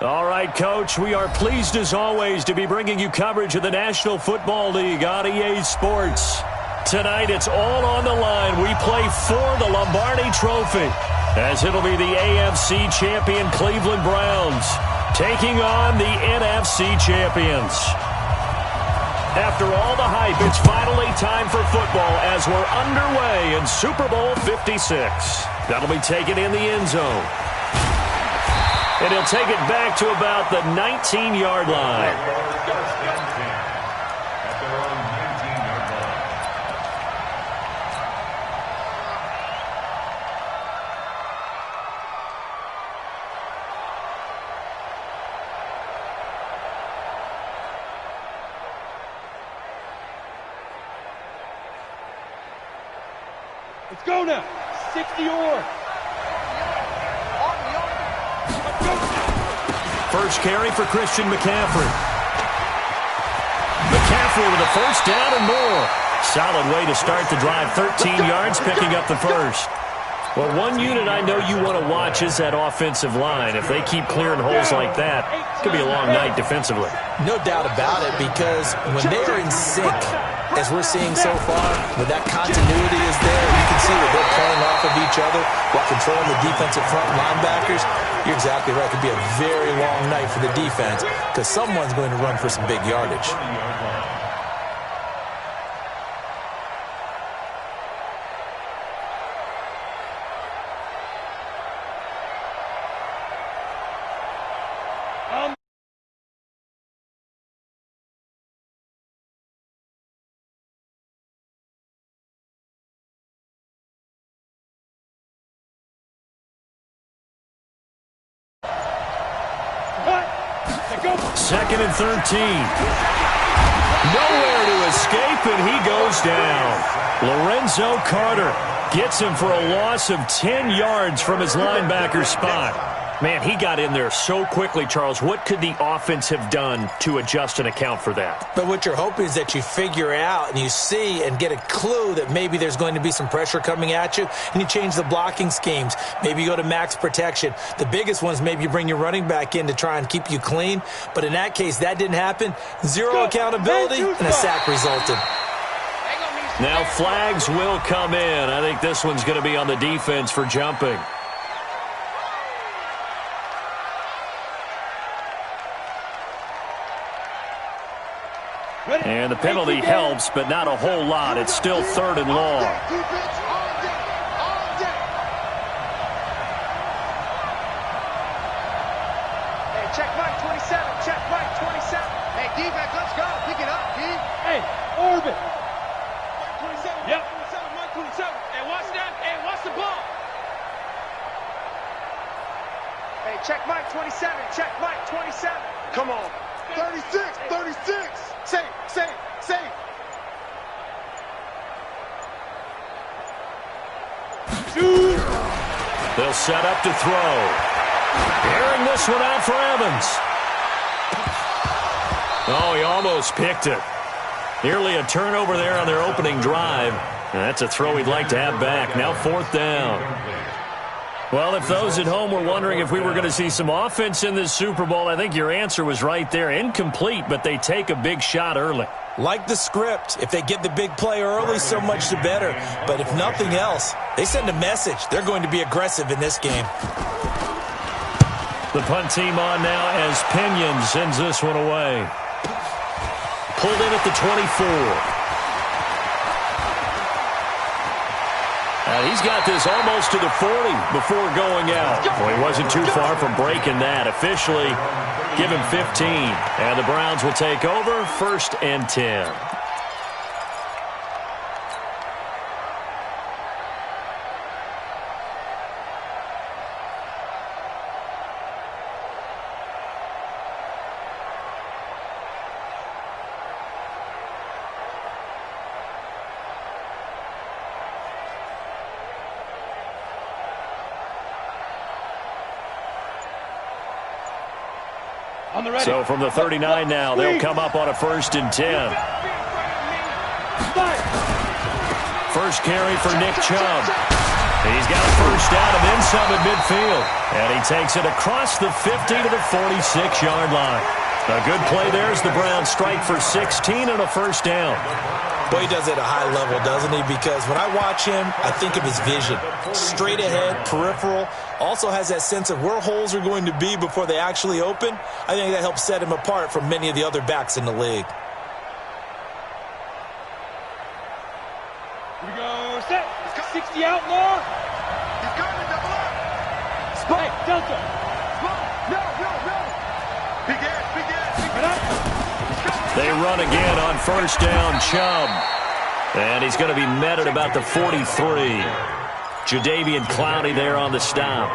All right, Coach, we are pleased as always to be bringing you coverage of the National Football League on EA Sports. Tonight, it's all on the line. We play for the Lombardi Trophy, as it'll be the AFC champion Cleveland Browns taking on the NFC champions. After all the hype, it's finally time for football as we're underway in Super Bowl 56. That'll be taken in the end zone. And he'll take it back to about the 19-yard line. Let's go now. 60-yard. First carry for Christian McCaffrey. McCaffrey with a first down and more. Solid way to start the drive. 13 yards, picking up the first. Well, one unit I know you want to watch is that offensive line. If they keep clearing holes like that, it could be a long night defensively. No doubt about it, because when they're in sync, as we're seeing so far, when that continuity is there, you can see that they're playing off of each other while controlling the defensive front linebackers. You're exactly right. It could be a very long night for the defense because someone's going to run for some big yardage. Second and 13. Nowhere to escape, and he goes down. Lorenzo Carter gets him for a loss of 10 yards from his linebacker spot. Man, he got in there so quickly, Charles. What could the offense have done to adjust and account for that? But what you're hoping is that you figure out and you see and get a clue that maybe there's going to be some pressure coming at you, and you change the blocking schemes. Maybe you go to max protection. The biggest ones, maybe you bring your running back in to try and keep you clean. But in that case, that didn't happen. Zero accountability, and a sack resulted. Now flags will come in. I think this one's going to be on the defense for jumping. And the penalty helps, but not a whole lot. It's still third and long. Hey, check Mike 27. Check Mike 27. Hey, defense, let's go. Pick it up, D. Hey, orbit. Mike 27. Yep. Mike 27. Mike 27. Hey, watch that. Hey, watch the ball. Hey, check Mike 27. Check Mike 27. Come on. 36. 36. Say. They'll set up to throw. Airing this one out for Evans. Oh, he almost picked it. Nearly a turnover there on their opening drive. And that's a throw he'd like to have back. Now fourth down. Well, if those at home were wondering if we were going to see some offense in this Super Bowl, I think your answer was right there. Incomplete, but they take a big shot early. Like the script, if they get the big play early, so much the better. But if nothing else, they send a message. They're going to be aggressive in this game. The punt team on now as Pinion sends this one away. Pulled in at the 24. He's got this almost to the 40 before going out. Well, he wasn't too far from breaking that. Officially, give him 15. And the Browns will take over, 1st and 10. So from the 39 now, they'll come up on a 1st and 10. First carry for Nick Chubb. He's got a first down and then some at midfield. And he takes it across the 50 to the 46-yard line. A good play there as the Browns strike for 16 and a first down. Boy, he does it at a high level, doesn't he? Because when I watch him, I think of his vision. Straight ahead, peripheral. Also has that sense of where holes are going to be before they actually open. I think that helps set him apart from many of the other backs in the league. Here we go, set. 60 outlaw. He's coming, double up. Hey, Delta. No. Begin. Right up. They run again on first down, Chubb. And he's going to be met at about the 43. Jadeveon Clowney there on the stop.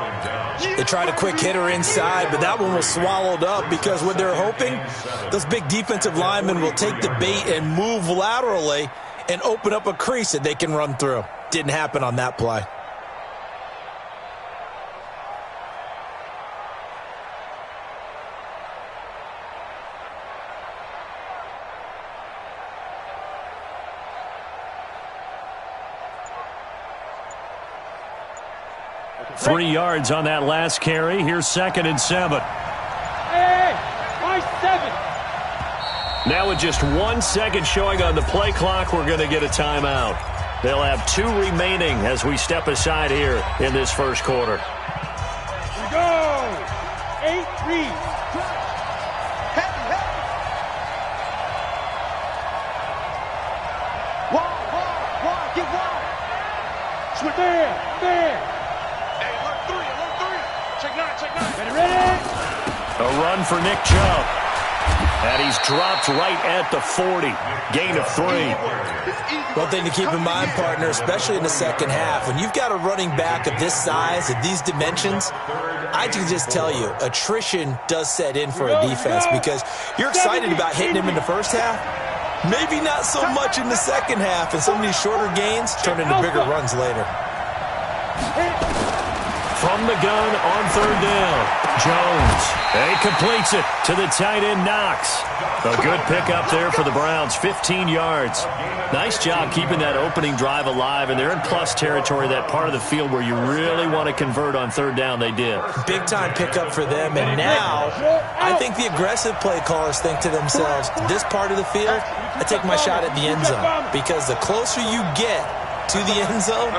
They tried a quick hitter inside, but that one was swallowed up because what they're hoping, those big defensive linemen will take the bait and move laterally and open up a crease that they can run through. Didn't happen on that play. Three yards on that last carry. Here's 2nd and 7. Hey, my 7. Now with just 1 second showing on the play clock, we're going to get a timeout. They'll have 2 remaining as we step aside here in this first quarter. Here we go. 8-3. Wide, get wide. Switch there. Hey, alert 3. Check 9. Ready? A run for Nick Chubb. And he's dropped right at the 40. Gain of 3. One thing to keep in mind, partner, especially in the second half, when you've got a running back of this size, of these dimensions, I can just tell you, attrition does set in for a defense because you're excited about hitting him in the first half. Maybe not so much in the second half, and some of these shorter gains turn into bigger runs later. From the gun on third down. Jones. He completes it to the tight end, Knox. A good pickup there for the Browns, 15 yards. Nice job keeping that opening drive alive, and they're in plus territory, that part of the field where you really want to convert on third down. They did. Big-time pickup for them, and now I think the aggressive play callers think to themselves, this part of the field, I take my shot at the end zone, because the closer you get to the end zone,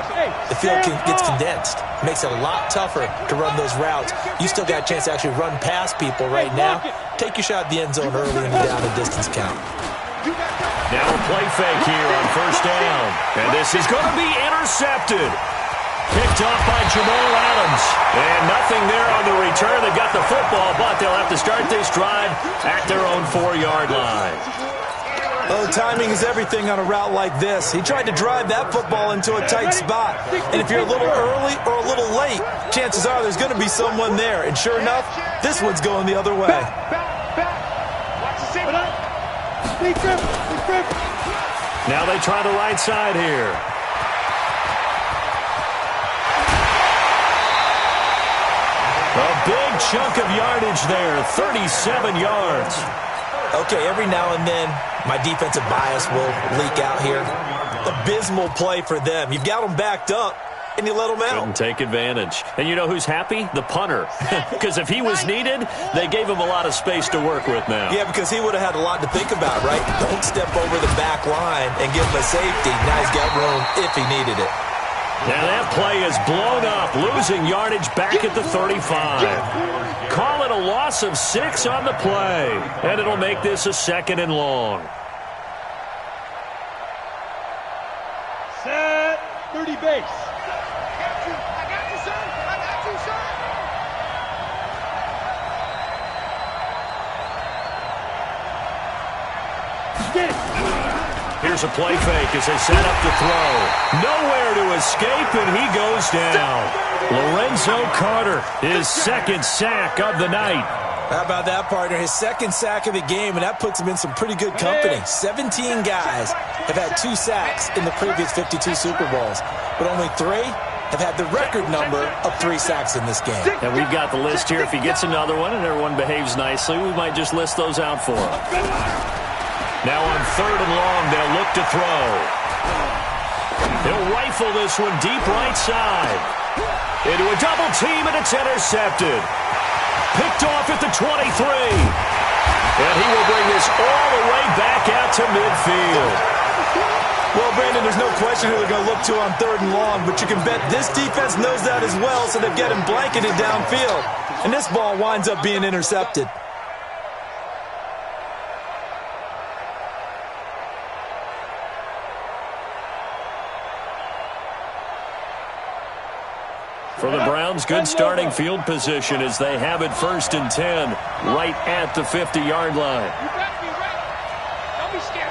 the field gets condensed. Makes it a lot tougher to run those routes. You still got a chance to actually run past people right now. Take your shot at the end zone early in the down and distance count. Now a play fake here on first down. And this is going to be intercepted. Picked off by Jamal Adams. And nothing there on the return. They got the football, but they'll have to start this drive at their own 4-yard line. Oh, timing is everything on a route like this. He tried to drive that football into a tight spot. And if you're a little early or a little late, chances are there's going to be someone there. And sure enough, this one's going the other way. Now they try the right side here. A big chunk of yardage there, 37 yards. Okay, every now and then, my defensive bias will leak out here. Abysmal play for them. You've got them backed up, and you let them out. Couldn't take advantage. And you know who's happy? The punter. Because if he was needed, they gave him a lot of space to work with now. Yeah, because he would have had a lot to think about, right? Don't step over the back line and give him a safety. Now he's got room if he needed it. Now that play is blown up, losing yardage back at the 35. Call it a loss of 6 on the play, and it'll make this a 2nd and long. Set 30 base. I got you, son. Get it. Here's a play fake as they set up the throw. Nowhere to escape, and he goes down. Lorenzo Carter, his 2nd sack of the night. How about that, partner? His 2nd sack of the game, and that puts him in some pretty good company. 17 guys have had 2 sacks in the previous 52 Super Bowls, but only 3 have had the record number of 3 sacks in this game. And we've got the list here. If he gets another one and everyone behaves nicely, we might just list those out for him. Now on 3rd and long, they'll look to throw. He'll will rifle this one deep right side. Into a double team, and it's intercepted. Picked off at the 23. And he will bring this all the way back out to midfield. Well, Brandon, there's no question who they're going to look to on 3rd and long, but you can bet this defense knows that as well, so they're getting blanketed downfield. And this ball winds up being intercepted. For the Browns, good starting field position as they have it 1st and 10, right at the 50-yard line. You better be ready. Don't be scared.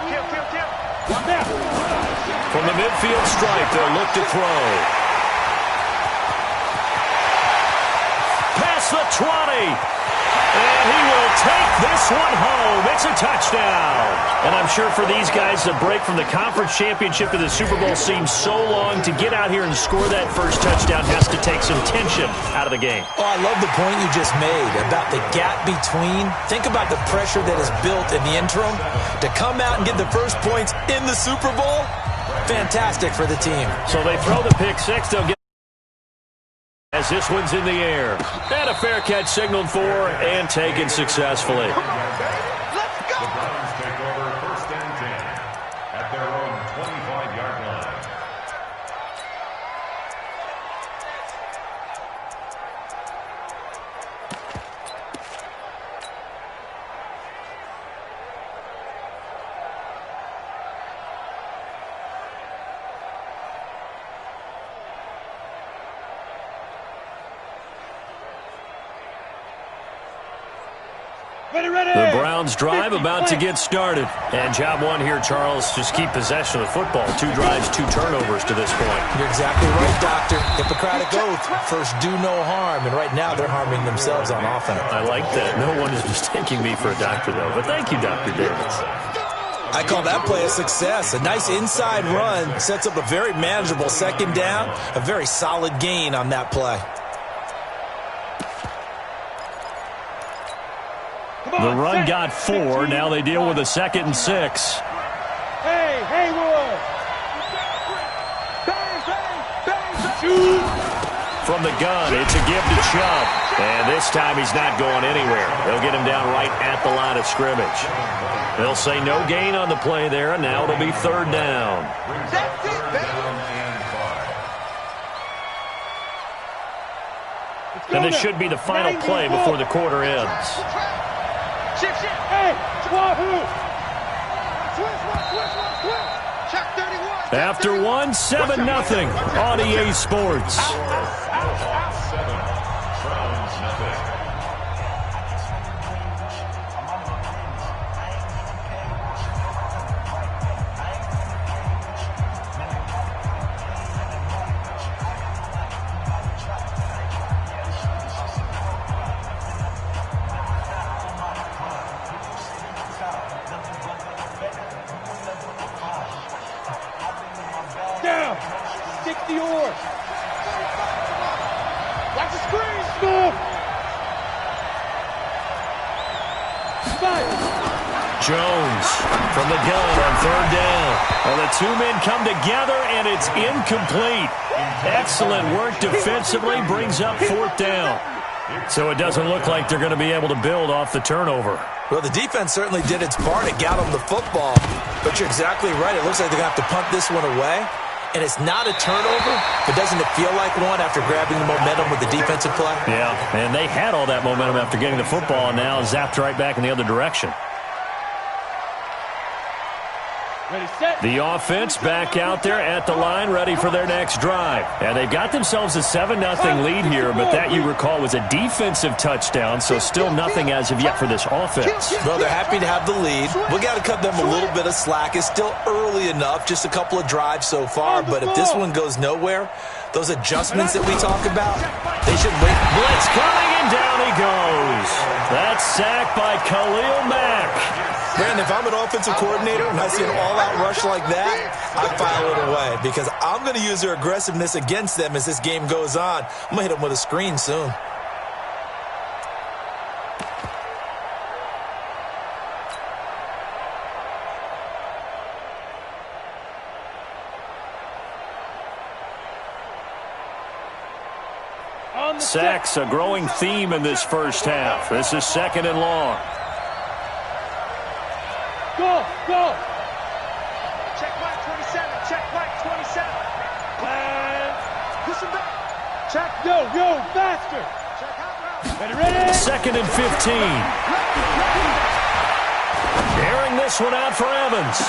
Kill. From the midfield stripe, they'll look to throw. Past the 20. And he will take this one home. It's a touchdown. And I'm sure for these guys, the break from the conference championship to the Super Bowl seems so long. To get out here and score that first touchdown has to take some tension out of the game. Oh, I love the point you just made about the gap between. Think about the pressure that is built in the interim. To come out and get the first points in the Super Bowl, fantastic for the team. So they throw the pick six. They'll get as this one's in the air. And a fair catch signaled for and taken successfully. Let's go. The Browns take over 1st and 10 at their own 25-yard line. The Browns drive about to get started. And job one here, Charles, just keep possession of the football. 2 drives, 2 turnovers to this point. You're exactly right, Doctor. Hippocratic oath. First, do no harm. And right now, they're harming themselves on offense. I like that. No one is mistaking me for a doctor, though. But thank you, Dr. Davis. I call that play a success. A nice inside run sets up a very manageable 2nd down. A very solid gain on that play. The run got 4. Now they deal with a 2nd and 6. Hey, Haywood! Shoot! From the gun, it's a give to Chubb. And this time he's not going anywhere. They'll get him down right at the line of scrimmage. They'll say no gain on the play there, and now it'll be 3rd down. That's it, baby. And this should be the final play before the quarter ends. Shift. Hey, Wahoo! Switch. Check 31. After 1, 7-0 on EA Sports. Down! 60 yours! Watch the screen. Stop! Fight! Jones from the gun on 3rd down. Well, the 2 men come together, and it's incomplete. Excellent work defensively brings up 4th down. So it doesn't look like they're going to be able to build off the turnover. Well, the defense certainly did its part. It got them the football. But you're exactly right. It looks like they're going to have to punt this one away. And it's not a turnover, but doesn't it feel like one after grabbing the momentum with the defensive play? Yeah, and they had all that momentum after getting the football, and now zapped right back in the other direction. Ready, set. The offense back out there at the line, ready for their next drive. And they've got themselves a 7-0 lead here, but that, you recall, was a defensive touchdown, so still nothing as of yet for this offense. Well, they're happy to have the lead. We got to cut them a little bit of slack. It's still early enough, just a couple of drives so far, but if this one goes nowhere, those adjustments that we talk about, they should wait. Blitz coming, and down he goes. That's sacked by Khalil Mack. Brandon, if I'm an offensive coordinator and I see an all-out rush like that, I file it away because I'm going to use their aggressiveness against them as this game goes on. I'm going to hit them with a screen soon. Sacks, a growing theme in this first half. This is 2nd and long. Go, go. Check Mike 27. Check Mike 27. And Push him back. Check. yo, faster. Check out. Ready? 2nd and 15. Airing this one out for Evans.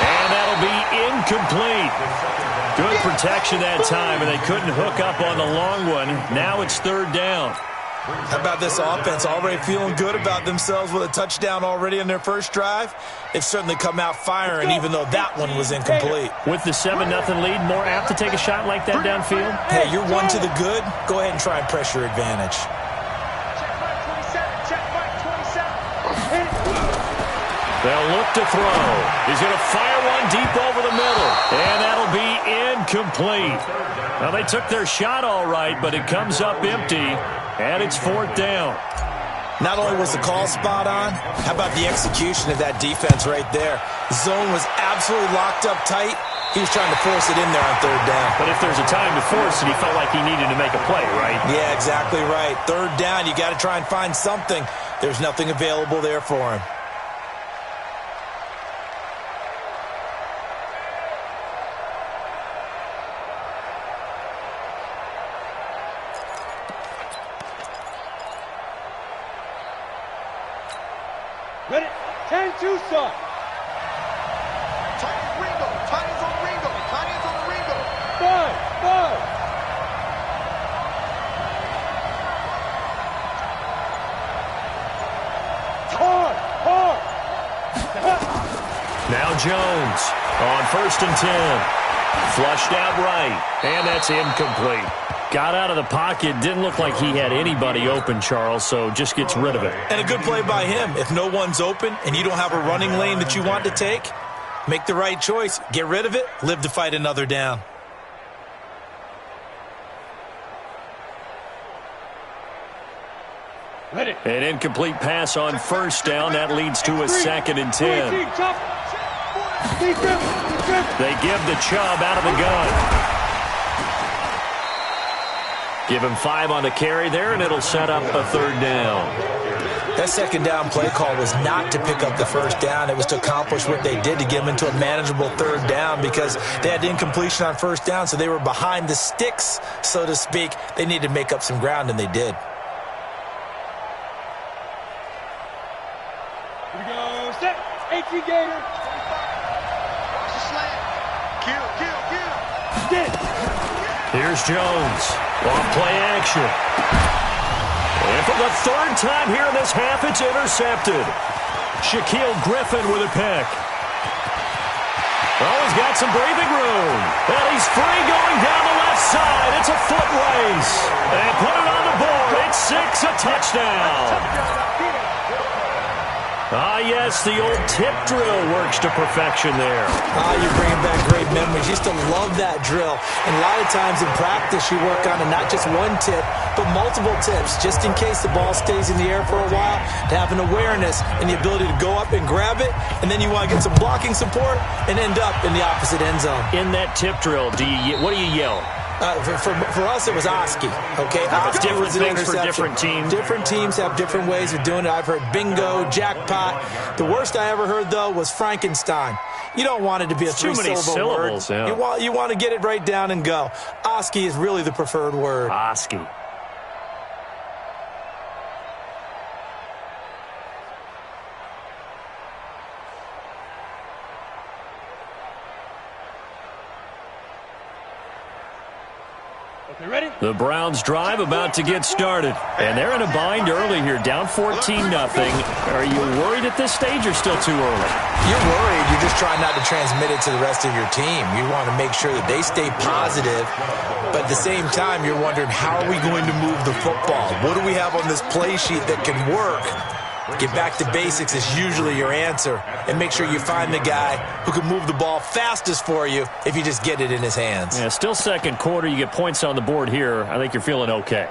And that'll be incomplete. Good protection that time, and they couldn't hook up on the long one. Now it's 3rd down. How about this offense? Already feeling good about themselves with a touchdown already in their first drive. They've certainly come out firing, even though that one was incomplete. With the 7-0 lead, more apt to take a shot like that downfield? Hey, you're one to the good. Go ahead and try and press your advantage. Check Mike 27. Check Mike 27. They'll look to throw. He's going to fire one deep over the middle. And that'll be incomplete. Well, they took their shot all right, but it comes up empty. And it's 4th down. Not only was the call spot on, how about the execution of that defense right there? The zone was absolutely locked up tight. He was trying to force it in there on 3rd down. But if there's a time to force it, he felt like he needed to make a play, right? Yeah, exactly right. 3rd down, you got to try and find something. There's nothing available there for him. Ready? 10 Tucson. Tight ends Ringo. Tight ends on Ringo. Tight ends on the Ringo. 5. Hard. Now Jones on 1st and 10. Flushed out right. And that's incomplete. Got out of the pocket. Didn't look like he had anybody open, Charles, so just gets rid of it. And a good play by him. If no one's open and you don't have a running lane that you want to take, make the right choice. Get rid of it. Live to fight another down. Ready? An incomplete pass on 1st down. That leads to a 2nd and 10. They give the Chubb out of the gun. Give him 5 on the carry there, and it'll set up a 3rd down. That 2nd down play call was not to pick up the 1st down. It was to accomplish what they did to get them into a manageable 3rd down because they had incompletion on 1st down, so they were behind the sticks, so to speak. They needed to make up some ground, and they did. Here we go. Set. 18 Gator. Watch the slant. Kill. Get. Here's Jones. Off play action. And for the 3rd time here in this half, it's intercepted. Shaquille Griffin with a pick. Oh, he's got some breathing room. And he's free going down the left side. It's a foot race. And put it on the board. It's 6, a touchdown. Ah, yes, the old tip drill works to perfection there. Ah, you're bringing back great memories. Used to love that drill. And a lot of times in practice, you work on not just one tip, but multiple tips, just in case the ball stays in the air for a while, to have an awareness and the ability to go up and grab it, and then you want to get some blocking support and end up in the opposite end zone. In that tip drill, what do you yell? For us, it was Oski. Okay, Oski different was an things for interception. different teams. Different teams have different ways of doing it. I've heard bingo, jackpot. The worst I ever heard, though, was Frankenstein. You don't want it to be a too many three-syllable word. syllables, yeah. You want to get it right down and go. Oski is really the preferred word. Oski. Okay, ready? The Browns drive about to get started. And they're in a bind early here, down 14-0. Are you worried at this stage or still too early? You're worried. You're just trying not to transmit it to the rest of your team. You want to make sure that they stay positive. But at the same time, you're wondering, how are we going to move the football? What do we have on this play sheet that can work? Get back to basics is usually your answer. And make sure you find the guy who can move the ball fastest for you if you just get it in his hands. Yeah, still second quarter. You get points on the board here. I think you're feeling okay.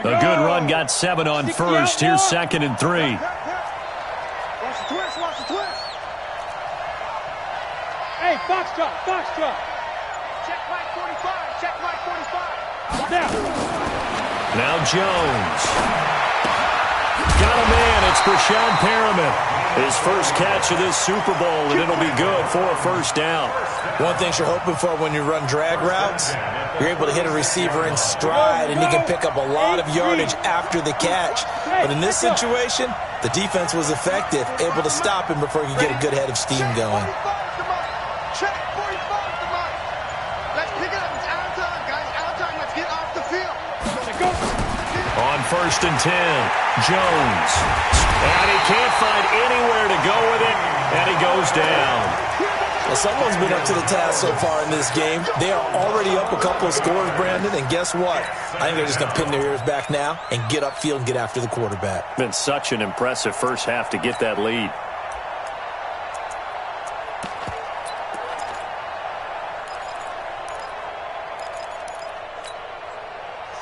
A good run got 7 on first. Here's 2nd and 3. Watch the twist. Watch the twist. Hey, box drop. Check Mike 45. Check Mike 45. Now Jones. Got a man. It's Brashad Perriman. His first catch of this Super Bowl, and it'll be good for a first down. One thing you're hoping for when you run drag routes, you're able to hit a receiver in stride, and he can pick up a lot of yardage after the catch. But in this situation, the defense was effective, able to stop him before he could get a good head of steam going. Check 45 to Mike. Let's pick it up. It's out of time, guys. Out of time. Let's get off the field. On 1st and 10, Jones. And he can't find anywhere to go with it, and he goes down. Well, someone's been up to the task so far in this game. They are already up a couple of scores, Brandon, and guess what? I think they're just going to pin their ears back now and get upfield and get after the quarterback. Been such an impressive first half to get that lead.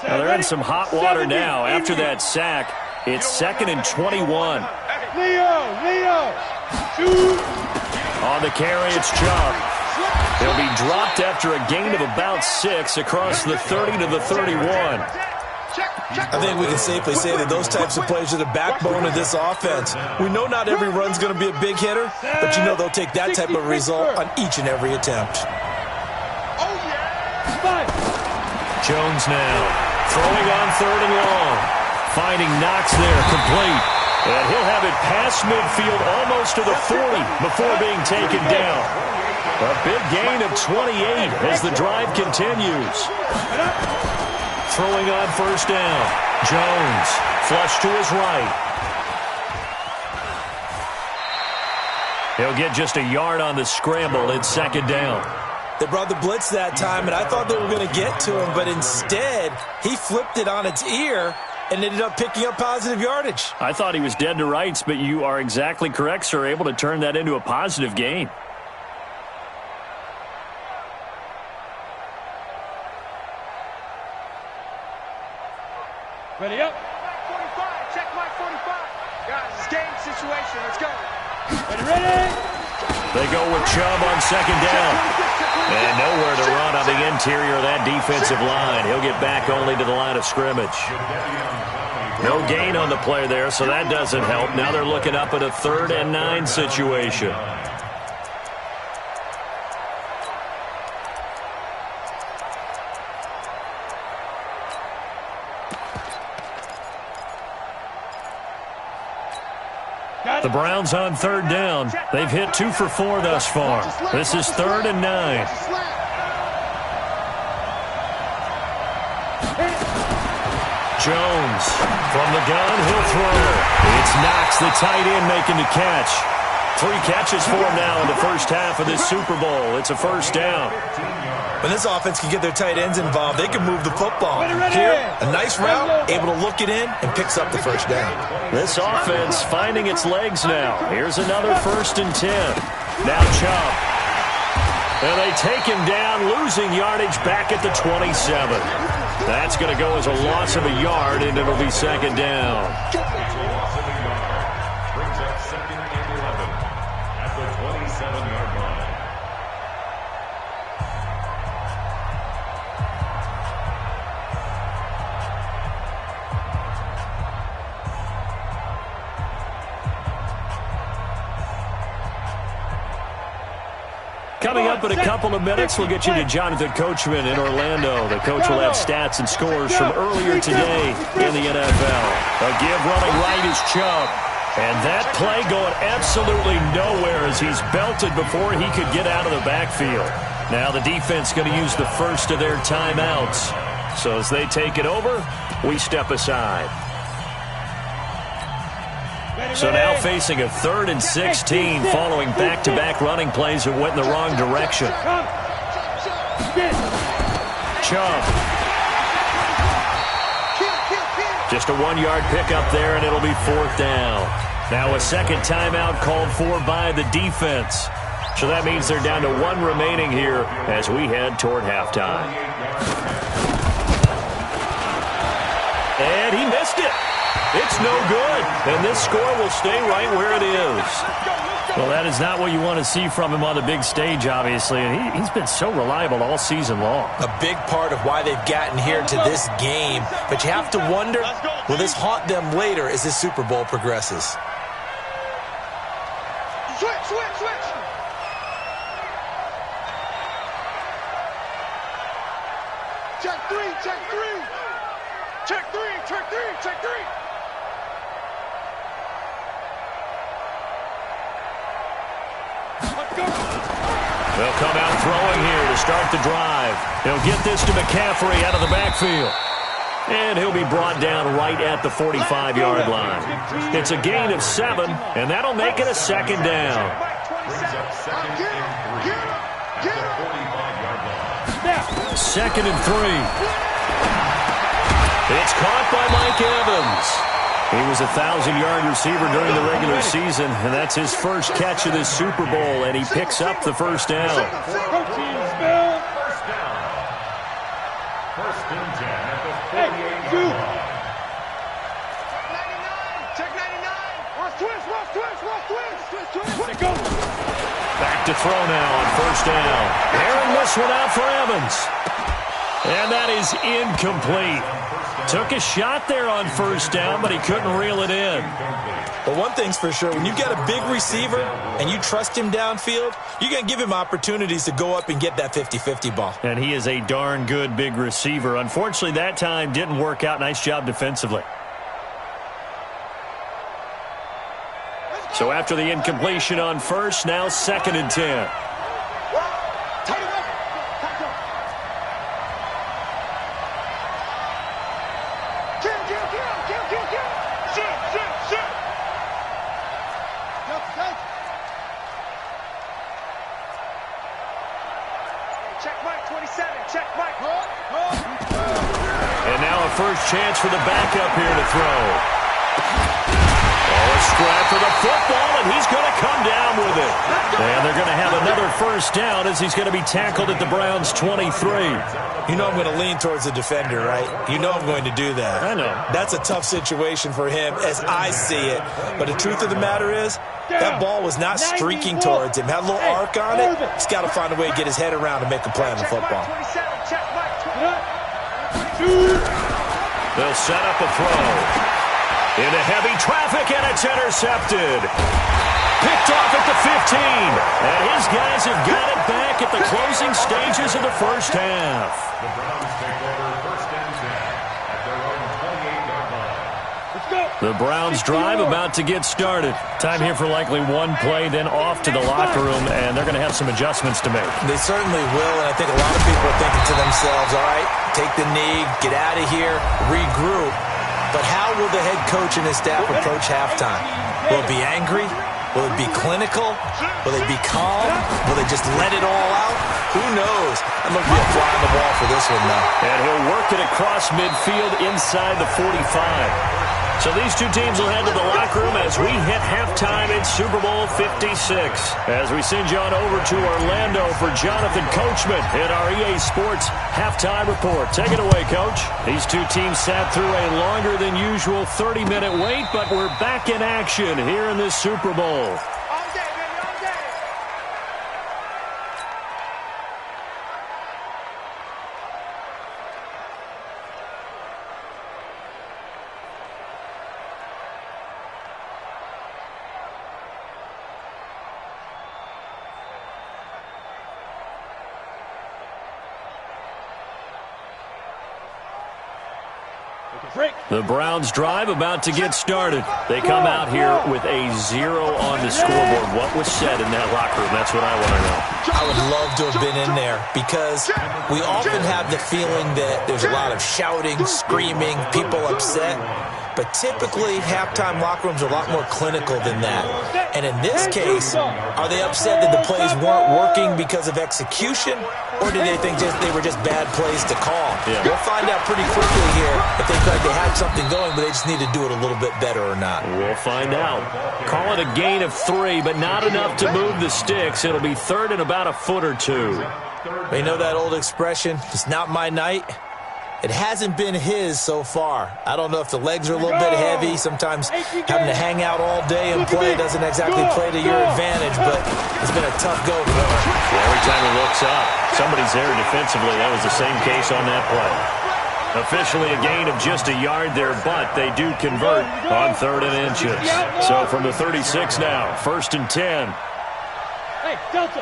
Now they're in some hot water now. After that sack, it's 2nd and 21. Leo, shoot. On the carry, it's Chubb. He'll be dropped after a gain of about 6 across the 30 to the 31. I think we can safely say that those types of plays are the backbone of this offense. We know not every run's going to be a big hitter, but you know they'll take that type of result on each and every attempt. Jones now throwing on 3rd and long. Finding Knox there, complete. And he'll have it past midfield almost to the 40 before being taken down. A big gain of 28 as the drive continues. Throwing on 1st down. Jones, flush to his right. He'll get just a yard on the scramble. It's 2nd down. They brought the blitz that time, and I thought they were going to get to him, but instead, he flipped it on its ear and ended up picking up positive yardage. I thought he was dead to rights, but you are exactly correct, sir, able to turn that into a positive gain. Ready up. 45. Check Mike 45. Guys, it's game situation. Let's go. Ready. They go with Chubb on 2nd down. And nowhere to run on the interior of that defensive line. He'll get back only to the line of scrimmage. No gain on the play there, so that doesn't help. Now they're looking up at a 3rd and 9 situation. The Browns on 3rd down. They've hit 2 for 4 thus far. This is 3rd and 9. Jones from the gun, he'll throw. It's Knox, the tight end, making the catch. 3 catches for him now in the first half of this Super Bowl. It's a 1st down. When this offense can get their tight ends involved, they can move the football. Here, a nice route, able to look it in, and picks up the 1st down. This offense finding its legs now. Here's another 1st and 10. Now Chubb. And they take him down, losing yardage back at the 27. That's going to go as a loss of a yard, and it'll be 2nd down. Brings up 2nd and 11 at the 27-yard line. Coming up in a couple of minutes, we'll get you to Jonathan Coachman in Orlando. The coach will have stats and scores from earlier today in the NFL. A give running right is Chubb. And that play going absolutely nowhere as he's belted before he could get out of the backfield. Now the defense going to use the first of their timeouts. So as they take it over, we step aside. So now facing a 3rd and 16 following back-to-back running plays that went in the wrong direction. Chubb. Just a 1-yard pickup there, and it'll be 4th down. Now a 2nd timeout called for by the defense. So that means they're down to 1 remaining here as we head toward halftime. And he missed it. It's no good, and this score will stay right where it is. Well, that is not what you want to see from him on the big stage, obviously, and he's been so reliable all season long. A big part of why they've gotten here to this game, but you have to wonder, will this haunt them later as this Super Bowl progresses? Switch, switch, switch. Check three, check three. Check three, check three, check three. They'll come out throwing here to start the drive. He'll get this to McCaffrey out of the backfield. And he'll be brought down right at the 45-yard line. It's a gain of 7, and that'll make it a second down. Brings up second and 3 at the 45-yard line. Second and 3. It's caught by Mike Evans. He was a 1,000-yard receiver during the regular season, and that's his first catch of this Super Bowl, and he picks up the first down. First down. First and 10 at the 48-yard line. Check 99. Ross twist, Ross twist, Ross twist. Go. Back to throw now on first down. Airing this one out for Evans. And that is incomplete. Took a shot there on first down, but he couldn't reel it in. But one thing's for sure, when you got a big receiver and you trust him downfield, you're going to give him opportunities to go up and get that 50-50 ball. And he is a darn good big receiver. Unfortunately, that time didn't work out. Nice job defensively. So after the incompletion on first, now second and 10. First chance for the backup here to throw. Oh, a strap for the football, and he's going to come down with it. And they're going to have another first down as he's going to be tackled at the Browns' 23. You know I'm going to lean towards the defender, right? You know I'm going to do that. I know. That's a tough situation for him as I see it. But the truth of the matter is, that ball was not streaking towards him. Had a little arc on it. He's got to find a way to get his head around and make a play on the football. They'll set up a throw. Into heavy traffic, and it's intercepted. Picked off at the 15. And his guys have got it back at the closing stages of the first half. The Browns take over first and 10 at their own 28-yard line. Let's go. The Browns drive about to get started. Time here for likely one play, then off to the locker room, and they're going to have some adjustments to make. They certainly will, and I think a lot of people are thinking to themselves, all right, take the knee, get out of here, regroup. But how will the head coach and his staff approach halftime? Will it be angry? Will it be clinical? Will it be calm? Will they just let it all out? Who knows? I'm going to be a fly on the wall for this one, though. And he'll work it across midfield inside the 45. So these two teams will head to the locker room as we hit halftime in Super Bowl 56. As we send you on over to Orlando for Jonathan Coachman in our EA Sports Halftime Report. Take it away, Coach. These two teams sat through a longer than usual 30-minute wait, but we're back in action here in this Super Bowl. All day, baby, all day. The Browns drive about to get started. They come out here with a 0 on the scoreboard. What was said in that locker room? That's what I want to know. I would love to have been in there because we often have the feeling that there's a lot of shouting, screaming, people upset. But typically, halftime locker rooms are a lot more clinical than that. And in this case, are they upset that the plays weren't working because of execution? Or do they think they were just bad plays to call? Yeah. We'll find out pretty quickly here if they feel like they had something going, but they just need to do it a little bit better or not. We'll find out. Call it a gain of 3, but not enough to move the sticks. It'll be third and about a foot or two. They know that old expression, it's not my night. It hasn't been his so far. I don't know if the legs are a little bit heavy. Sometimes having to hang out all day and play doesn't exactly play to your advantage, but it's been a tough go for him. Every time he looks up, somebody's there defensively. That was the same case on that play. Officially a gain of just a yard there, but they do convert on 3rd and inches. So from the 36 now, 1st and 10. Hey, Delta.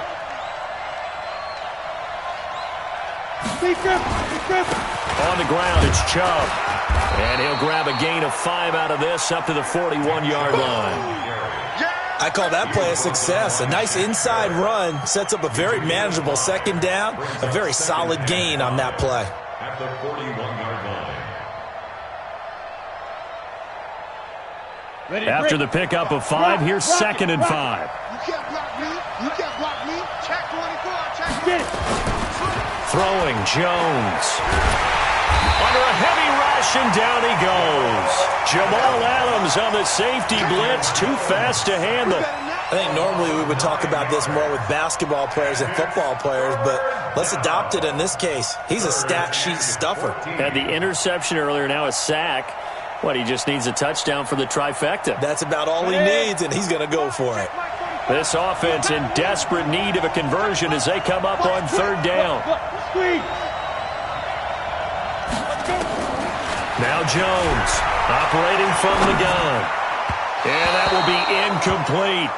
On the ground, it's Chubb. And he'll grab a gain of 5 out of this up to the 41-yard line. I call that play a success. A nice inside run sets up a very manageable 2nd down. A very solid gain on that play. At the 41-yard line. After the pickup of 5, here's 2nd and 5. You can't block me. You can't block me. Check 24. Check. Get it. Throwing Jones. Under a heavy rush, and down he goes. Jamal Adams on the safety blitz. Too fast to handle. I think normally we would talk about this more with basketball players and football players, but let's adopt it in this case. He's a stat sheet stuffer. Had the interception earlier, now a sack. What, he just needs a touchdown for the trifecta. That's about all he needs, and he's going to go for it. This offense in desperate need of a conversion as they come up on 3rd down. Now Jones operating from the gun. And that will be incomplete.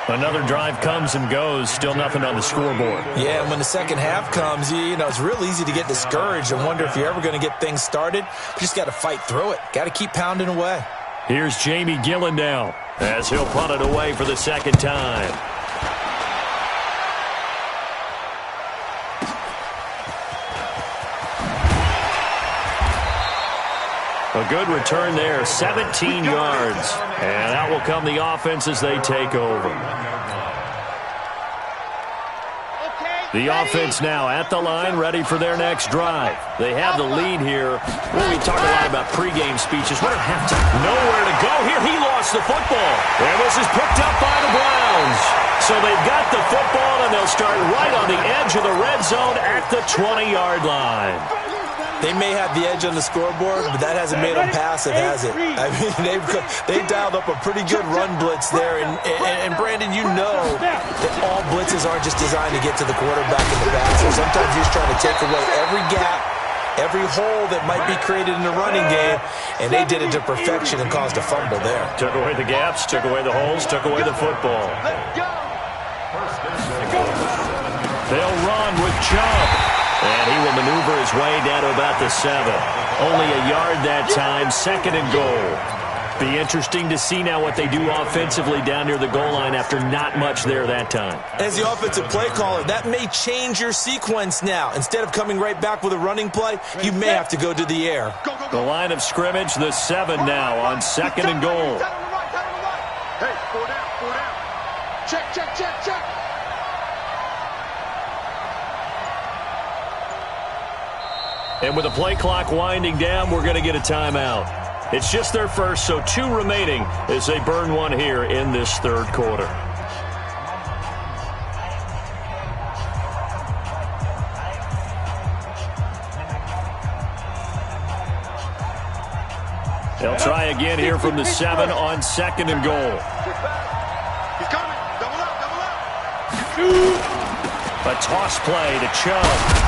Another drive comes and goes. Still nothing on the scoreboard. Yeah, and when the second half comes, you know, it's real easy to get discouraged and wonder if you're ever going to get things started. You just got to fight through it. Got to keep pounding away. Here's Jamie Gillen now as he'll punt it away for the 2nd time. A good return there, 17 yards. And out will come the offense as they take over. The offense now at the line, ready for their next drive. They have the lead here. Well, we talk a lot about pregame speeches. What a halftime. Nowhere to go here. He lost the football. And this is picked up by the Browns. So they've got the football, and they'll start right on the edge of the red zone at the 20-yard line. They may have the edge on the scoreboard, but that hasn't made them passive, has it? I mean, they've dialed up a pretty good run blitz there. And Brandon, you know that all blitzes aren't just designed to get to the quarterback in the passer. Sometimes you're just trying to take away every gap, every hole that might be created in the running game, and they did it to perfection and caused a fumble there. Took away the gaps, took away the holes, took away the football. They'll run with Chubb. And he will maneuver his way down to about the 7. Only a yard that time, 2nd and goal. Be interesting to see now what they do offensively down near the goal line after not much there that time. As the offensive play caller, that may change your sequence now. Instead of coming right back with a running play, you may have to go to the air. The line of scrimmage, the 7 now on 2nd and goal. Hey, 4 down, 4 down. Check, check, check, check. And with the play clock winding down, we're going to get a timeout. It's just their first, so 2 remaining as they burn one here in this 3rd quarter. They'll try again here from the 7 on 2nd and goal. He's coming. Double up. A toss play to Chubb.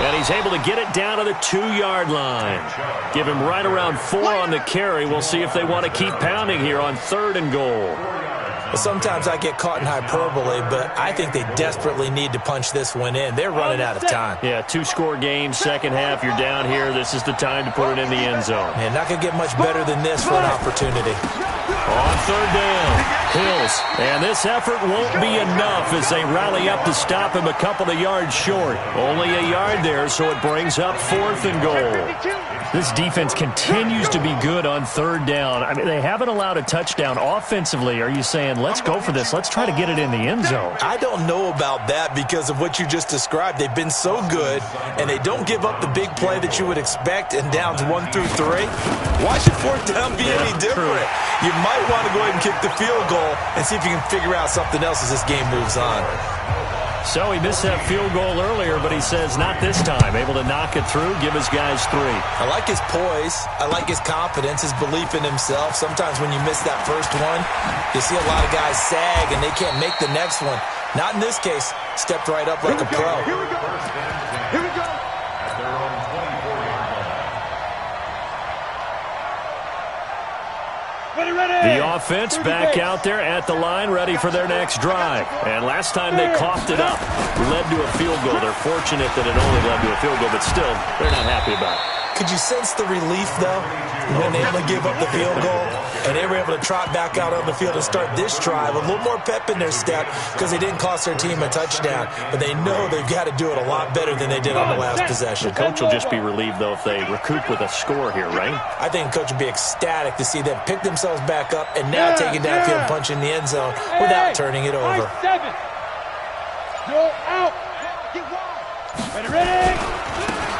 And he's able to get it down to the 2-yard line. Give him right around 4 on the carry. We'll see if they want to keep pounding here on 3rd and goal. Sometimes I get caught in hyperbole, but I think they desperately need to punch this one in. They're running out of time. Yeah, 2-score game, second half. You're down here. This is the time to put it in the end zone. Man, not going to get much better than this for an opportunity. On 3rd down, Hills. And this effort won't be enough as they rally up to stop him a couple of yards short. Only a yard there, so it brings up 4th and goal. This defense continues to be good on 3rd down. I mean, they haven't allowed a touchdown offensively. Are you saying, let's go for this, let's try to get it in the end zone? I don't know about that because of what you just described. They've been so good, and they don't give up the big play that you would expect in downs 1 through 3. Why should 4th down be any different? You might want to go ahead and kick the field goal and see if you can figure out something else as this game moves on. So he missed that field goal earlier, but he says not this time. Able to knock it through, give his guys 3. I like his poise. I like his confidence, his belief in himself. Sometimes when you miss that first one, you see a lot of guys sag and they can't make the next one. Not in this case. Stepped right up like a pro. Here we go. Here we go. At their own 24-yard line. The offense back out there at the line, ready for their next drive. And last time they coughed it up, led to a field goal. They're fortunate that it only led to a field goal, but still, they're not happy about it. Could you sense the relief, though, when they only give up the field goal and they were able to trot back out on the field and start this drive? A little more pep in their step because they didn't cost their team a touchdown, but they know they've got to do it a lot better than they did on the last possession. The coach will just be relieved, though, if they recoup with a score here, right? I think the coach would be ecstatic to see them pick themselves back up and now take it downfield and punch in the end zone without turning it over. 7. Go out. Get wide. Ready.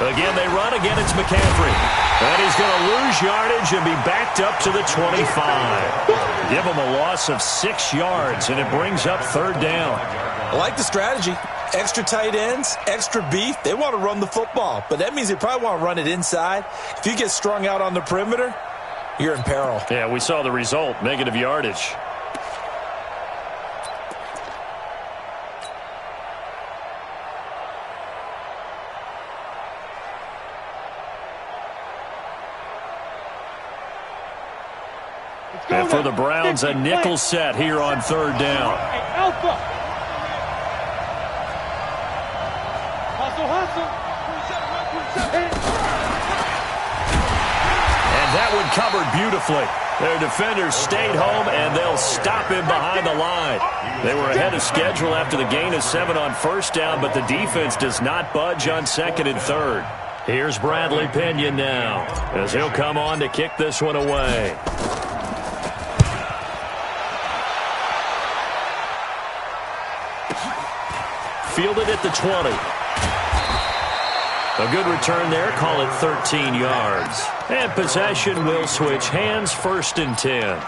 Again, they run. Again, it's McCaffrey. And he's going to lose yardage and be backed up to the 25. Give him a loss of 6 yards, and it brings up 3rd down. I like the strategy. Extra tight ends, extra beef. They want to run the football, but that means they probably want to run it inside. If you get strung out on the perimeter, you're in peril. Yeah, we saw the result, negative yardage. And for the Browns, a nickel set here on 3rd down. Alpha. Hustle. And that one covered beautifully. Their defenders stayed home, and they'll stop him behind the line. They were ahead of schedule after the gain of 7 on 1st down, but the defense does not budge on 2nd and 3rd. Here's Bradley Pinion now, as he'll come on to kick this one away. Fielded at the 20. A good return there. Call it 13 yards. And possession will switch hands, 1st and 10.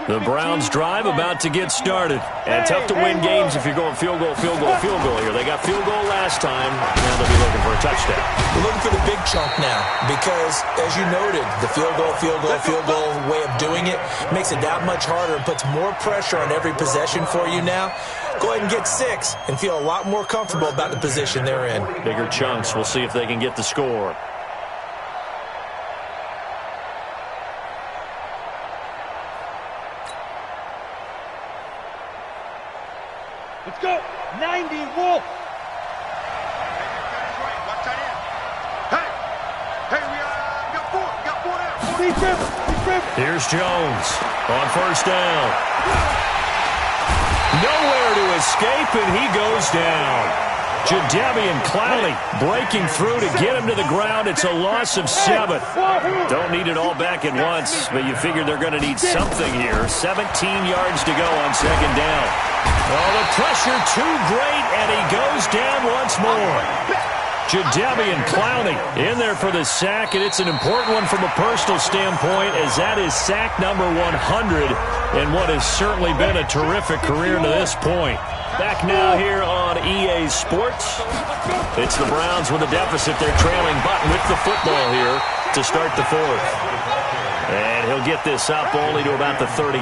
The Browns drive about to get started. And tough to win games if you're going field goal here. They got field goal last time. Now they'll be looking for a touchdown. We're looking for the big chunk now because, as you noted, the field goal way of doing it makes it that much harder and puts more pressure on every possession for you now. Go ahead and get 6 and feel a lot more comfortable about the position they're in. Bigger chunks. We'll see if they can get the score. Let's go. 90 Wolf. Watch tight end. Hey, we got 4 now. Here's Jones on 1st down. Nowhere to escape, and he goes down. Jadeveon Clowney breaking through to get him to the ground. It's a loss of 7. Don't need it all back at once, but you figure they're going to need something here. 17 yards to go on 2nd down. Oh, the pressure too great, and he goes down once more. Jadeveon Clowney in there for the sack, and it's an important one from a personal standpoint, as that is sack number 100 in what has certainly been a terrific career to this point. Back now here on EA Sports. It's the Browns with a deficit. They're trailing Button with the football here to start the fourth. And he'll get this up only to about the 33.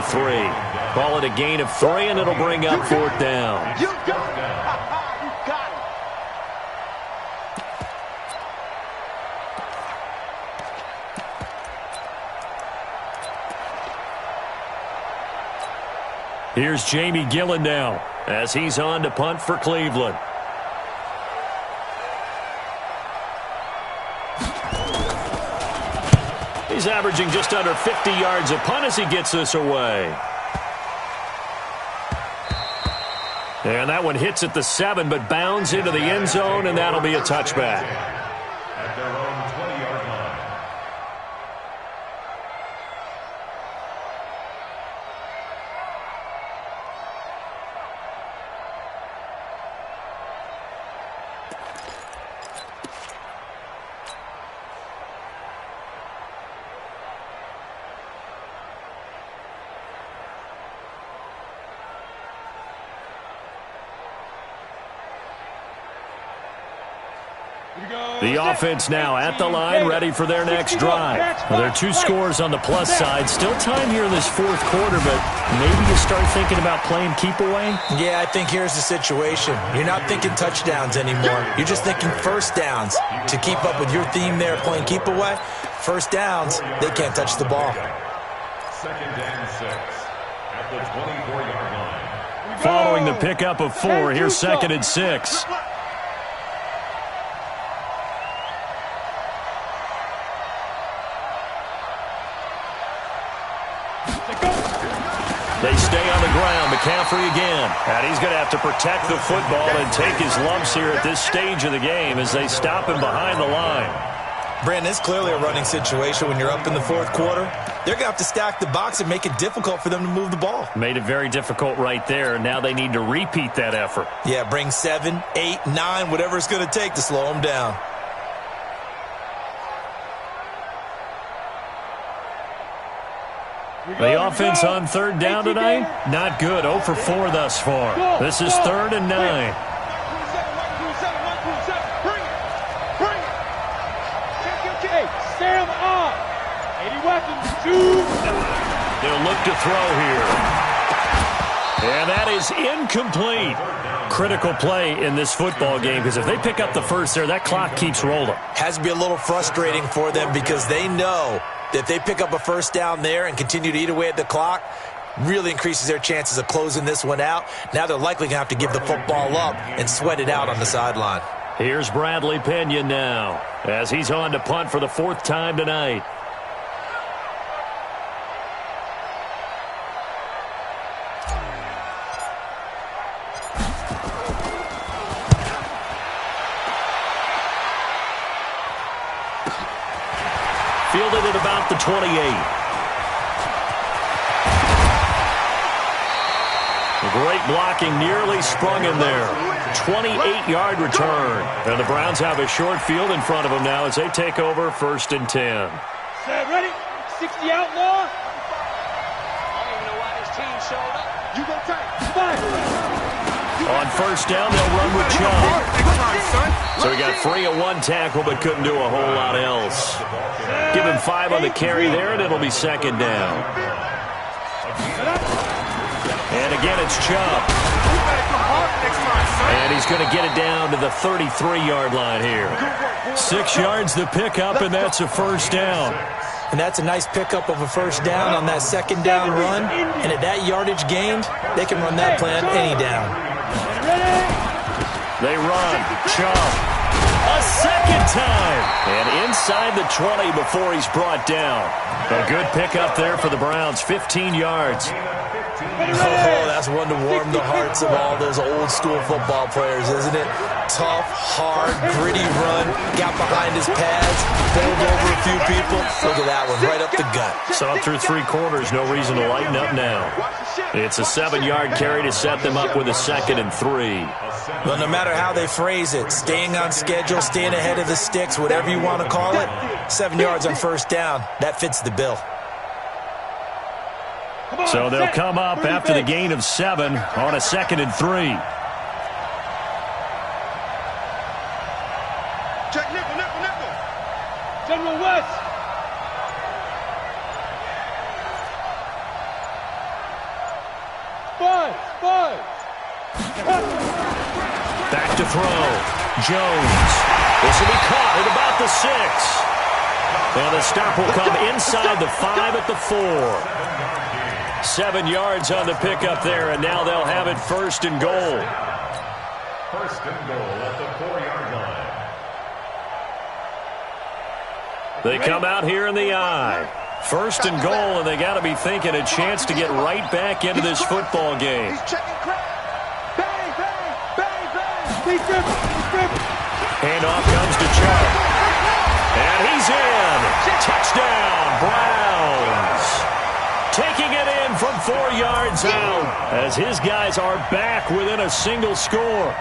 Call it a gain of 3, and it'll bring up fourth down. You got it. You got it. Here's Jamie Gillen now as he's on to punt for Cleveland. He's averaging just under 50 yards a punt as he gets this away. And that one hits at the 7, but bounds into the end zone, and that'll be a touchback. At their own 20-yard line. The offense now at the line, ready for their next drive. Well, there are 2 scores on the plus side. Still time here in this fourth quarter, but maybe you start thinking about playing keep away? Yeah, I think here's the situation. You're not thinking touchdowns anymore. You're just thinking first downs. To keep up with your theme there, playing keep away, first downs, they can't touch the ball. 2nd and 6 at the 24-yard line. Following the pickup of 4, here's 2nd and 6. They stay on the ground. McCaffrey again. And he's going to have to protect the football and take his lumps here at this stage of the game as they stop him behind the line. Brandon, it's clearly a running situation when you're up in the fourth quarter. They're going to have to stack the box and make it difficult for them to move the ball. Made it very difficult right there. Now they need to repeat that effort. Yeah, bring 7, 8, 9, whatever it's going to take to slow them down. The offense on 3rd down tonight, not good. 0 for 4 thus far. This is 3rd and 9. Sam on. 80 weapons. 2. They'll look to throw here. And that is incomplete. Critical play in this football game, because if they pick up the first there, that clock keeps rolling. Has to be a little frustrating for them because they know that if they pick up a first down there and continue to eat away at the clock, really increases their chances of closing this one out. Now they're likely going to have to give the football up and sweat it out on the sideline. Here's Bradley Pinion now as he's on to punt for the 4th time tonight. Fielded at about the 28. Great blocking, nearly sprung him there. 28-yard return. And the Browns have a short field in front of them now as they take over 1st and 10. Set, ready? 60 outlaw. I don't even know why this team showed up. You go tight. 5. On 1st down, they'll run with Chubb. So he got free of 1 tackle but couldn't do a whole lot else. Give him 5 on the carry there, and it'll be 2nd down. And again, it's Chubb. And he's going to get it down to the 33-yard line here. 6 yards the pickup, and that's a 1st down. And that's a nice pickup of a 1st down on that 2nd down run. And at that yardage gained, they can run that plan any down. They run. Chubb. A 2nd time. And inside the 20 before he's brought down. A good pickup there for the Browns. 15 yards. Oh, that's one to warm the hearts of all those old school football players, isn't it? tough, hard, gritty run. Got behind his pads, bowled over a few people. Look at that one, right up the gut. So through 3 quarters, no reason to lighten up now. It's a 7-yard carry to set them up with a 2nd and 3. Well, no matter how they phrase it, staying on schedule, staying ahead of the sticks, whatever you want to call it, 7 yards on first down, that fits the bill. So they'll come up after the gain of 7 on a 2nd and 3. Check nickel, nickel, nickel. General West. Five. Back to throw. Jones. This will be caught at about the 6. And the stop will come inside the 5 at the 4. 7 yards on the pickup there, and now they'll have it 1st and goal. 1st and goal at the 4-yard line. They come out here in the I. 1st and goal, and they got to be thinking a chance to get right back into this football game. He's checking crap. Bang, bang, bang, bang. He's driven. Handoff comes to Chubb. And he's in. Touchdown, Browns. Taking it in from 4 yards out as his guys are back within a single score.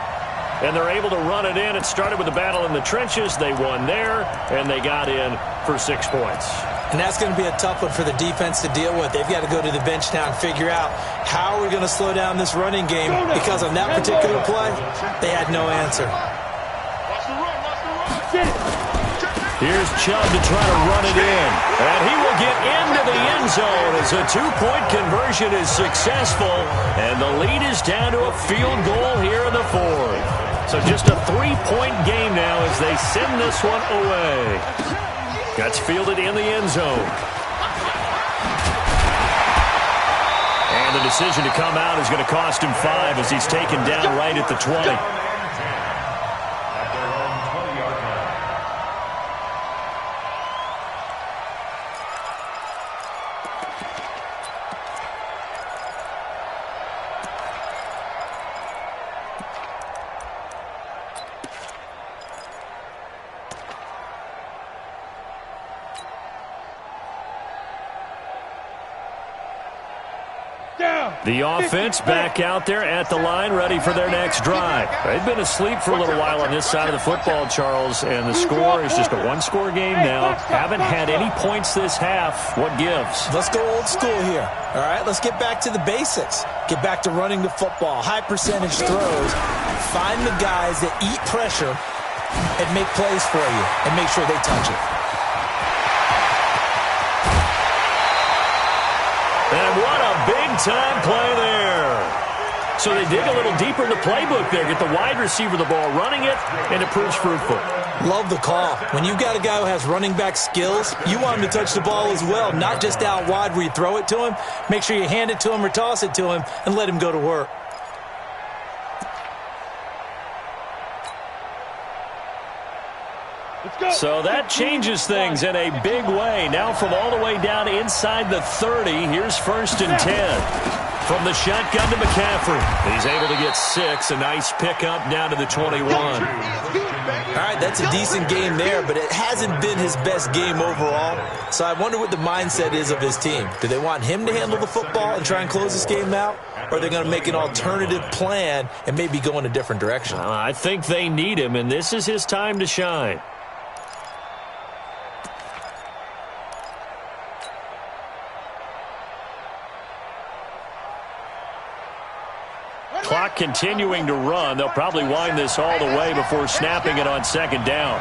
And they're able to run it in. It started with a battle in the trenches. They won there, and they got in for 6 points. And that's going to be a tough one for the defense to deal with. They've got to go to the bench now and figure out how we're going to slow down this running game, because on that particular play, they had no answer. Watch the run, watch the run. Get it. Here's Chubb to try to run it in. And he will get into the end zone as a 2-point conversion is successful. And the lead is down to a field goal here in the 4th. So just a 3-point game now as they send this one away. Gets fielded in the end zone. And the decision to come out is going to cost him 5 as he's taken down right at the 20. The offense back out there at the line, ready for their next drive. They've been asleep for a little while on this side of the football, Charles, and the score is just a 1-score game now. Haven't had any points this half. What gives? Let's go old school here. All right, let's get back to the basics. Get back to running the football, high percentage throws. Find the guys that eat pressure and make plays for you and make sure they touch it. And what a big-time play there. So they dig a little deeper in the playbook there, get the wide receiver the ball, running it, and it proves fruitful. Love the call. When you've got a guy who has running back skills, you want him to touch the ball as well, not just out wide where you throw it to him. Make sure you hand it to him or toss it to him and let him go to work. So that changes things in a big way. Now from all the way down inside the 30, here's 1st and 10. From the shotgun to McCaffrey. He's able to get 6. A nice pickup down to the 21. All right, that's a decent game there, but it hasn't been his best game overall. So I wonder what the mindset is of his team. Do they want him to handle the football and try and close this game out? Or are they going to make an alternative plan and maybe go in a different direction? I think they need him, and this is his time to shine. Clock continuing to run. They'll probably wind this all the way before snapping it on 2nd down.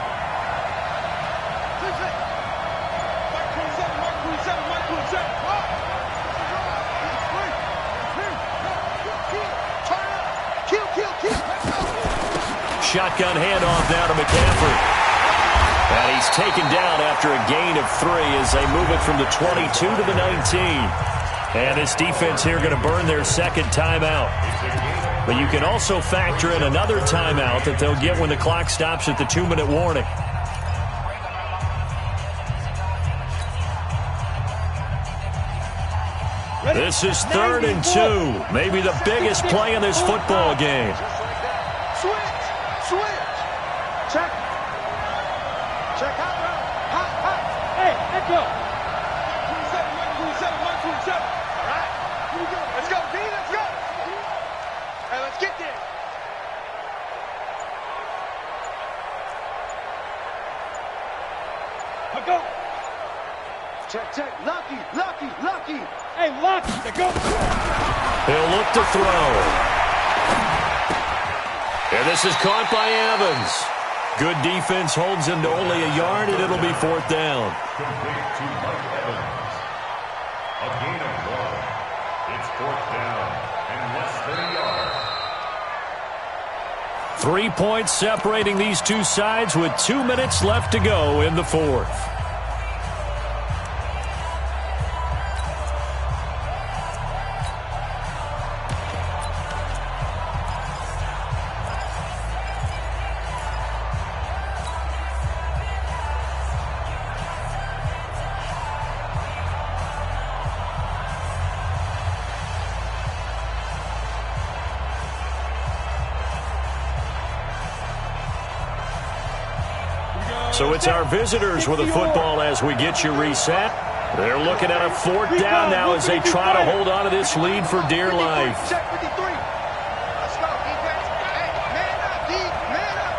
Shotgun handoff now to McCaffrey. And he's taken down after a gain of 3 as they move it from the 22 to the 19. And this defense here going to burn their 2nd timeout. But you can also factor in another timeout that they'll get when the clock stops at the 2-minute warning. This is 3rd and 2. Maybe the biggest play in this football game. Switch! Check out, bro. Hot, hot. Hey, let go. 27, Mike 27, Mike 27. All right. Here we go. Let's go, D. Let's go. Hey, let's get there. Let go. Check, check. Lucky, lucky, lucky. Hey, lock. Let go. He'll look to throw. And this is caught by Evans. Good defense holds him to only a yard, and it'll be 4th down. Complete to Mike Evans. A gain of 1. It's 4th down and less than a yard. 3 points separating these two sides with 2 minutes left to go in the 4th. So it's our visitors with a football as we get you reset. They're looking at a 4th down now as they try to hold on to this lead for dear life. Check 53. Let's go, defense. Hey, man up, D. Man up,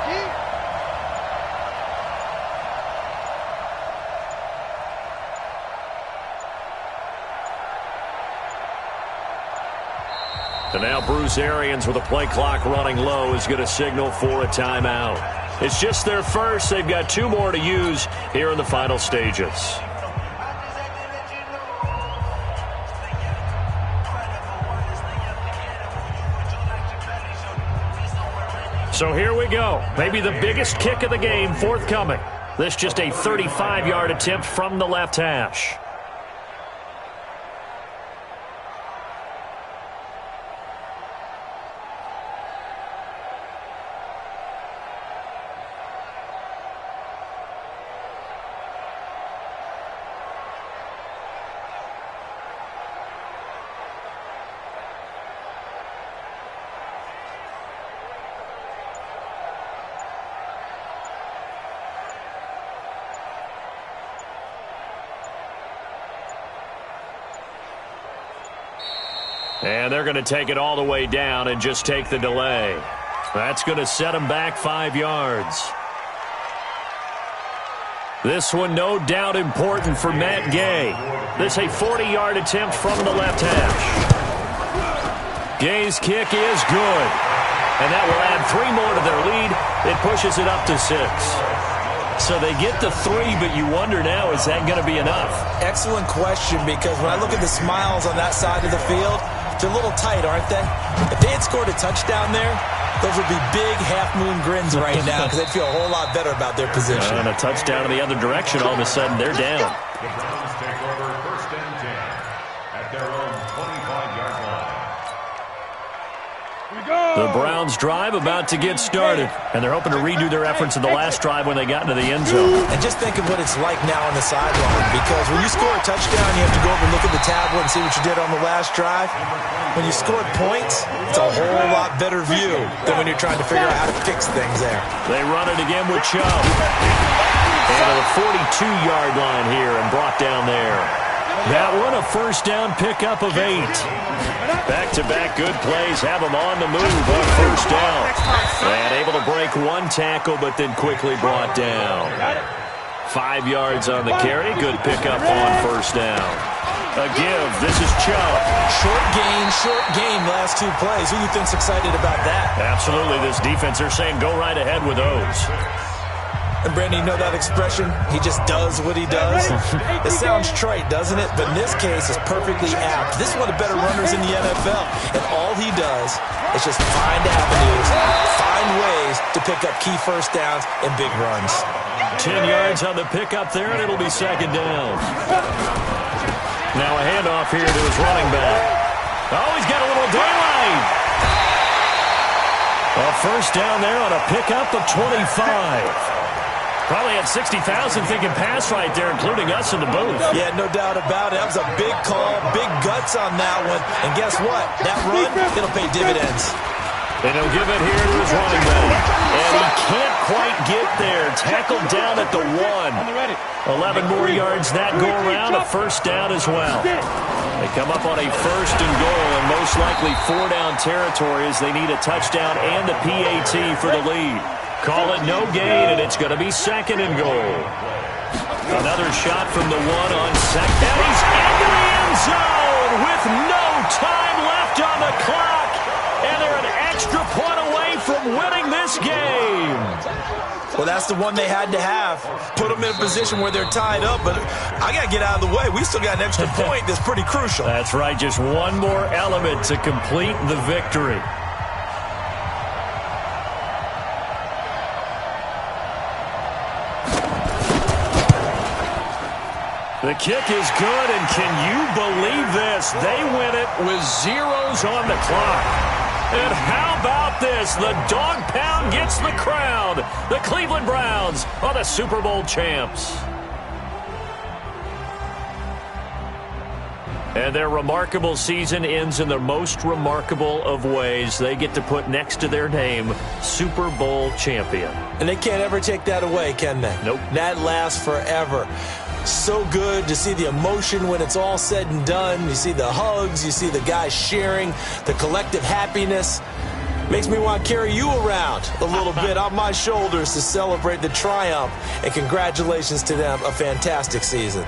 D. And now Bruce Arians with a play clock running low is going to signal for a timeout. It's just their first. They've got 2 more to use here in the final stages. So here we go. Maybe the biggest kick of the game forthcoming. This just a 35-yard attempt from the left hash. And they're going to take it all the way down and just take the delay. That's going to set them back 5 yards. This one no doubt important for Matt Gay. This a 40-yard attempt from the left hash. Gay's kick is good. And that will add 3 more to their lead. It pushes it up to 6. So they get the 3, but you wonder now, is that going to be enough? Excellent question, because when I look at the smiles on that side of the field, they're a little tight, aren't they? If they had scored a touchdown there, those would be big half-moon grins right now because they'd feel a whole lot better about their position. And a touchdown in the other direction, all of a sudden they're down. The Browns take over 1st and 10 at their own 25-yard line. The Browns drive about to get started, and they're hoping to redo their efforts in the last drive when they got into the end zone. And just think of what it's like now on the sideline, because when you score a touchdown, you have to go over and look at the tablet and see what you did on the last drive. When you scored points, it's a whole lot better view than when you're trying to figure out how to fix things there. They run it again with Chubb. And to the 42-yard line here and brought down there. That one a 1st down pickup of 8. Back-to-back good plays have them on the move on 1st down. And able to break 1 tackle, but then quickly brought down. 5 yards on the carry. Good pickup on 1st down. A give. This is Chubb. Short game, last 2 plays. Who do you think's excited about that? Absolutely. This defense, they're saying go right ahead with those. And, Brandon, you know that expression? He just does what he does. It sounds trite, doesn't it? But in this case, it's perfectly apt. This is one of the better runners in the NFL. And all he does is just find avenues, find ways to pick up key 1st downs and big runs. 10 yards on the pickup there, and it'll be 2nd down. Now a handoff here to his running back. Oh, he's got a little daylight. A 1st down there on a pickup of 25. Probably had 60,000 thinking pass right there, including us in the booth. Yeah, no doubt about it. That was a big call, big guts on that one. And guess what? That run, it'll pay dividends. And he'll give it here to his running back. And he can't quite get there. Tackled down at the 1. 11 more yards that go around. A first down as well. They come up on a 1st and goal, and most likely 4-down territory as they need a touchdown and a PAT for the lead. Call it no gain, and it's going to be 2nd and goal. Another shot from the 1 on 2nd. And he's into the end zone with no time left on the clock. And they're an extra point away from winning this game. Well, that's the one they had to have. Put them in a position where they're tied up, but I got to get out of the way. We still got an extra point that's pretty crucial. That's right, just one more element to complete the victory. The kick is good, and can you believe this? They win it with zeros on the clock. And how about this? The dog pound gets the crown. The Cleveland Browns are the Super Bowl champs. And their remarkable season ends in the most remarkable of ways. They get to put next to their name, Super Bowl champion. And they can't ever take that away, can they? Nope. That lasts forever. So good to see the emotion when it's all said and done. You see the hugs, you see the guys sharing, the collective happiness. Makes me want to carry you around a little bit on my shoulders to celebrate the triumph. And congratulations to them, a fantastic season.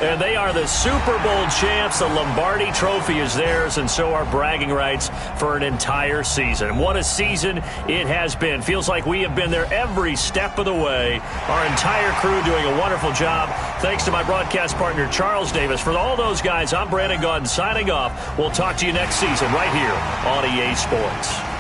And they are the Super Bowl champs. The Lombardi Trophy is theirs, and so are bragging rights for an entire season. What a season it has been. Feels like we have been there every step of the way. Our entire crew doing a wonderful job. Thanks to my broadcast partner, Charles Davis. For all those guys, I'm Brandon Gaudin signing off. We'll talk to you next season right here on EA Sports.